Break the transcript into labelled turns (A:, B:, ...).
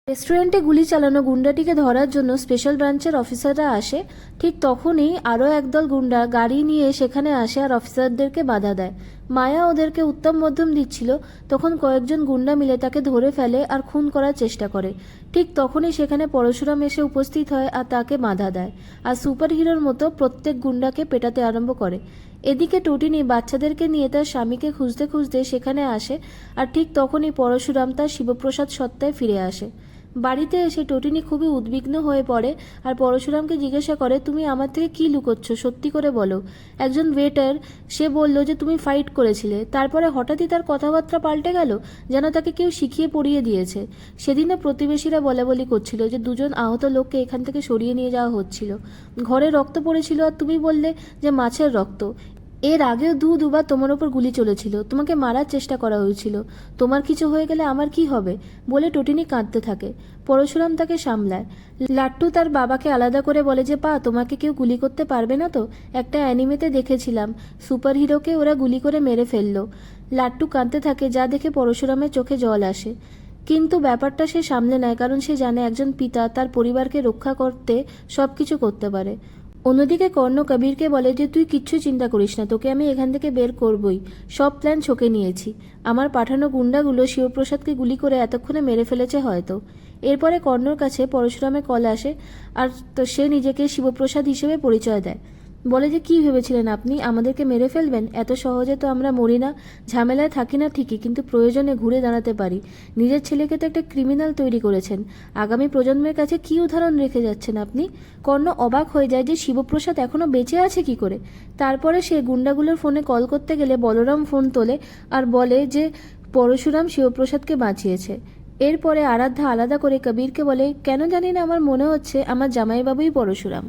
A: রেস্টুরেন্টে গুলি চালানো গুন্ডাটিকে ধরার জন্য স্পেশাল ব্রাঞ্চের অফিসাররা আসে। ঠিক তখনই আরও একদল গুন্ডা গাড়ি নিয়ে সেখানে আসে আর অফিসারদেরকে বাধা দেয়। মায়া ওদেরকে উত্তম মধ্যম দিচ্ছিল, তখন কয়েকজন গুন্ডা মিলে তাকে ধরে ফেলে আর খুন করার চেষ্টা করে। ঠিক তখনই সেখানে পরশুরাম এসে উপস্থিত হয় আর তাকে বাধা দেয়, আর সুপার হিরোর মতো প্রত্যেক গুন্ডাকে পেটাতে আরম্ভ করে। এদিকে টুটিনি বাচ্চাদেরকে নিয়ে তার স্বামীকে খুঁজতে খুঁজতে সেখানে আসে, আর ঠিক তখনই পরশুরাম তার শিবপ্রসাদ সত্তায় ফিরে আসে। বাড়িতে এসে টটিনি খুবই উদ্বিগ্ন হয়ে পড়ে আর পরশুরামকে জিজ্ঞাসা করে, তুমি আমার থেকে কি লুকোচ্ছ, সত্যি করে বলো। একজন ওয়েটার সে বলল যে তুমি ফাইট করেছিলে, তারপরে হঠাৎই তার কথাবার্তা পাল্টে গেল, যেন তাকে কেউ শিখিয়ে পড়িয়ে দিয়েছে। সেদিনে প্রতিবেশীরা বলাবলি করছিল যে দুজন আহত লোককে এখান থেকে সরিয়ে নিয়ে যাওয়া হচ্ছিল, ঘরে রক্ত পড়েছিল আর তুমি বললে যে মাছের রক্ত। এর আগেও দুবার তোমার ওপর গুলি চলেছিল, তোমাকে মারার চেষ্টা করা হয়েছিল, তোমার কিছু হয়ে গেলে আমার কি হবে বলে টটিনি কাঁদতে থাকে। পরশুরাম তাকে সামলায়। লাট্টু তার বাবাকে আলাদা করে বলে যে তোমাকে কেউ গুলি করতে পারবে না তো, একটা অ্যানিমেতে দেখেছিলাম সুপার হিরোকে ওরা গুলি করে মেরে ফেললো। লাট্টু কাঁদতে থাকে, যা দেখে পরশুরামের চোখে জল আসে। কিন্তু ব্যাপারটা সে সামলে নেয়, কারণ সে জানে একজন পিতা তার পরিবারকে রক্ষা করতে সবকিছু করতে পারে। অন্যদিকে কর্ণ কবিরকে বলে যে তুই কিচ্ছু চিন্তা করিস না, তোকে আমি এখান থেকে বের করবই, সব প্ল্যান ছকে নিয়েছি। আমার পাঠানো গুন্ডাগুলো শিবপ্রসাদকে গুলি করে এতক্ষণে মেরে ফেলেছে হয়তো। এরপরে কর্ণর কাছে পরশুরামের কল আসে, আর তো সে নিজেকে শিবপ্রসাদ হিসেবে পরিচয় দেয়। বলে যে কি ভেবেছিলেন আপনি আমাদেরকে মেরে ফেলবেন? এত সহজে তো আমরা মরি না, ঝামেলায় থাকি না ঠিকই, কিন্তু প্রয়োজনে ঘুরে দাঁড়াতে পারি। নিজের ছেলেকে তো একটা ক্রিমিনাল তৈরি করেছেন, আগামী প্রজন্মের কাছে কি উদাহরণ রেখে যাচ্ছেন আপনি? কর্ণ অবাক হয়ে যায় যে শিবপ্রসাদ এখনো বেঁচে আছে কি করে। তারপরে সে গুন্ডাগুলোর ফোনে কল করতে গেলে বলরাম ফোন তোলে আর বলে যে পরশুরাম শিবপ্রসাদকে বাঁচিয়েছে। এরপরে আরাধ্যা আলাদা করে কবিরকে বলে, কেন জানি না আমার মনে হচ্ছে আমার জামাইবাবুই পরশুরাম।